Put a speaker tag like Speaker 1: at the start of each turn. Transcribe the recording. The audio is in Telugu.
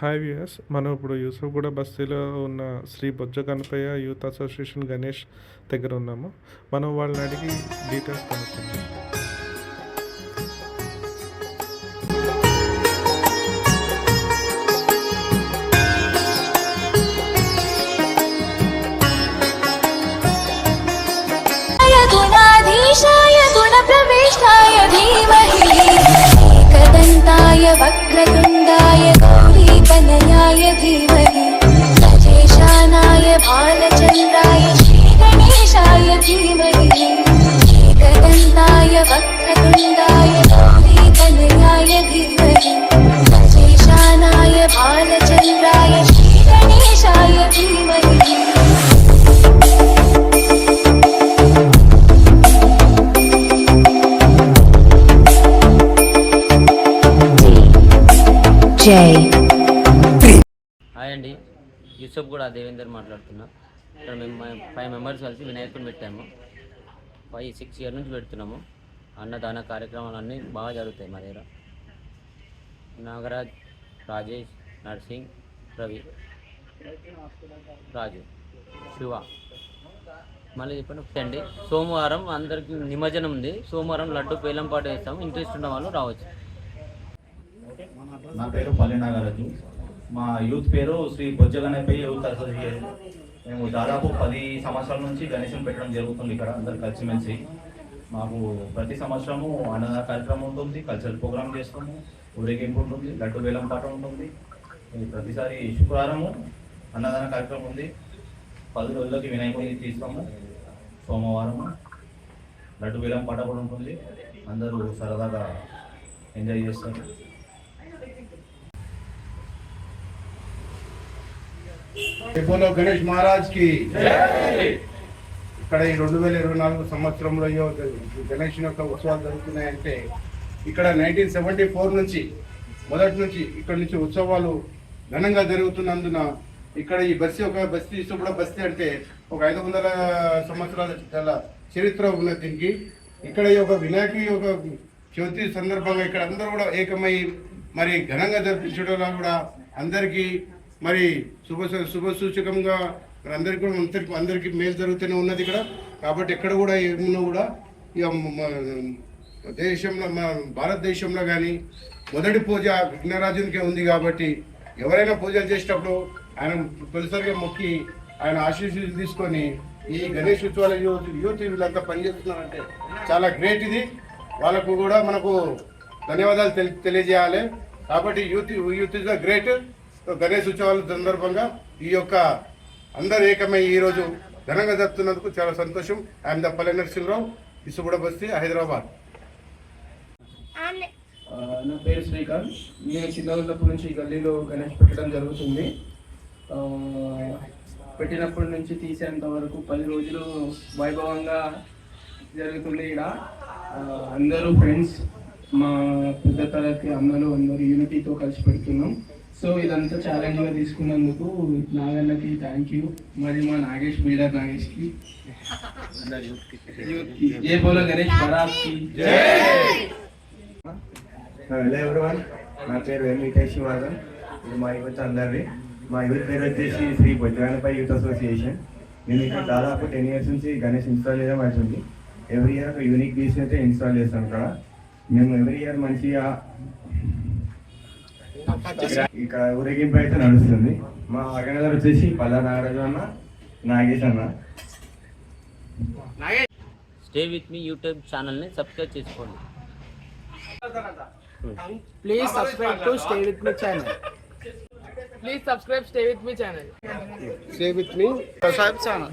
Speaker 1: హాయ్ వ్యూయర్స్, మనం ఇప్పుడు యూసఫ్గూడ బస్తీలో ఉన్న శ్రీ బొజ్జ గణపయ్య యూత్ అసోసియేషన్ గణేష్ దగ్గర ఉన్నాము. మనం వాళ్ళని అడిగి డీటెయిల్స్ కనుక్కుందాం.
Speaker 2: वक्रतुण्डाय गौरीतनयाय धीमहि राजेशानाय भालचन्द्राय श्रीगणेशाय धीमहि एकदन्ताय वक्रतुण्डाय गौरीतनयाय धीमहि राजेशानाय भालचन्द्राय श्रीगणेशाय धीमहि
Speaker 3: హాయ్ అండి, యూసఫ్గూడ దేవేందర్ మాట్లాడుతున్నా. ఇక్కడ మేము 5 మెంబర్స్ కలిసి వినాయకుని పెట్టాము. 6 ఇయర్ నుంచి పెడుతున్నాము. అన్నదాన కార్యక్రమాలు అన్నీ బాగా జరుగుతాయి మా దగ్గర. నాగరాజ్, రాజేష్, నర్సింగ్, రవి, రాజు, శివ. మళ్ళీ చెప్పండి అండి. సోమవారం అందరికి నిమజ్జనం ఉంది. సోమవారం లడ్డు పేలం పాటు వేస్తాము. ఇంట్రెస్ట్ ఉన్న వాళ్ళు రావచ్చు.
Speaker 4: నా పేరు పల్లె నాగరాజు. మా యూత్ పేరు శ్రీ బొజ్జ గణపయ్య యూత్ అసోసియేషన్. మేము దాదాపు 10 సంవత్సరాల నుంచి గణేశం పెట్టడం జరుగుతుంది ఇక్కడ అందరు కలిసిమెలిసి. మాకు ప్రతి సంవత్సరము అన్నదాన కార్యక్రమం ఉంటుంది, కల్చరల్ ప్రోగ్రామ్ చేస్తాము, ఊరేగింపు ఉంటుంది, లడ్డు వేలం పాట ఉంటుంది. ప్రతిసారి శుక్రవారము అన్నదాన కార్యక్రమం ఉంది. 10 రోజులకి వినాయకుడిని తీస్తాము. సోమవారము లడ్డు వేలం పాట కూడా ఉంటుంది. అందరూ సరదాగా ఎంజాయ్ చేస్తారు.
Speaker 5: बोलो गणेश महाराज की ఇక్కడ ఈ 2024 సంవత్సరంలో గణేష్ యొక్క ఉత్సవాలు జరుగుతున్నాయంటే ఇక్కడ 1974 నుంచి మొదటి నుంచి ఇక్కడ నుంచి ఉత్సవాలు ఘనంగా జరుగుతున్నందున ఇక్కడ ఈ బస్తీ యూసఫ్గూడ బస్తీ అంటే ఒక 500 సంవత్సరాల చరిత్ర ఉన్నది దీనికి. ఇక్కడ ఈ ఒక వినాయకుడి ఒక చవితి సందర్భంగా ఇక్కడ అందరూ కూడా ఏకమై మరి ఘనంగా జరిపించడంలో కూడా అందరికీ మరి శుభ సూచకంగా మరి అందరికీ మేలు జరుగుతూనే ఉన్నది ఇక్కడ. కాబట్టి ఎక్కడ కూడా ఏమున్నా కూడా ఇక దేశంలో మన భారతదేశంలో కానీ మొదటి పూజ విఘ్నరాజునికే ఉంది. కాబట్టి ఎవరైనా పూజలు చేసేటప్పుడు ఆయన తొలిసారిగా మొక్కి ఆయన ఆశీస్సులు తీసుకొని ఈ గణేష్ ఉత్సవాల యూత్ వీళ్ళంతా పనిచేస్తున్నారంటే చాలా గ్రేట్. ఇది వాళ్ళకు కూడా మనకు ధన్యవాదాలు తెలియజేయాలి. కాబట్టి youth is the great. Ganesh ఉత్సవాల సందర్భంగా ఈ యొక్క అందరు ఏకమై ఈరోజు ఘనంగా జరుపుతున్నందుకు చాలా సంతోషం. ఐఎమ్ ద పల్లె నరసింహరావు, యూసఫ్గూడ బస్తీ, హైదరాబాద్.
Speaker 6: నా పేరు శ్రీకాంత్. నేను చిన్నప్పటి నుంచి ఈ గల్లీలో గణేష్ పెట్టడం జరుగుతుంది. పెట్టినప్పటి నుంచి తీసేంత వరకు 10 రోజులు వైభవంగా జరుగుతుంది. ఇక్కడ అందరూ ఫ్రెండ్స్, మా పెద్ద తరగతి అమ్మలు అందరూ యూనిటీతో కలిసి పెడుతున్నాం. సో ఇదంతా ఛాలెంజ్గా తీసుకున్నందుకు నాగన్నకి థ్యాంక్ యూ. మరి మా నాగేష్ బిల్డర్ నాగేష్కి జై బోలో గణేష్ బరాత్కి జై.
Speaker 7: హలో ఎవ్రీవన్, నా పేరు వెంకటేష్ వర్ధన్. ఇది మా యూత్ అందరిది. మా యూత్ పేరు వచ్చేసి శ్రీ బొజ్జ గణపయ్య యూత్ అసోసియేషన్. నేను ఇక్కడ దాదాపు 10 years నుంచి గణేష్ ఇన్స్టాల్ చేయడం అవుతుంది. ఎవ్రీ ఇయర్ ఒక యూనిక్ పీస్ అయితే ఇన్స్టాల్ చేస్తాం ఇక్కడ. మేము ఎవ్రీ ఇయర్ మంచిగా ఇక్కడ ఊరేగింపు అయితే నడుస్తుంది. మా ఆర్గనైజర్ వచ్చేసి పల్లా నాగరాజు అన్న, నాగేష్ అన్న.
Speaker 3: స్టే విత్ మీ యూట్యూబ్ ఛానల్ని సబ్స్క్రైబ్ చేసుకోండి.
Speaker 8: Please subscribe to Stay With Me channel. Please subscribe Stay With Me channel.
Speaker 5: Stay with me. Subscribe channel.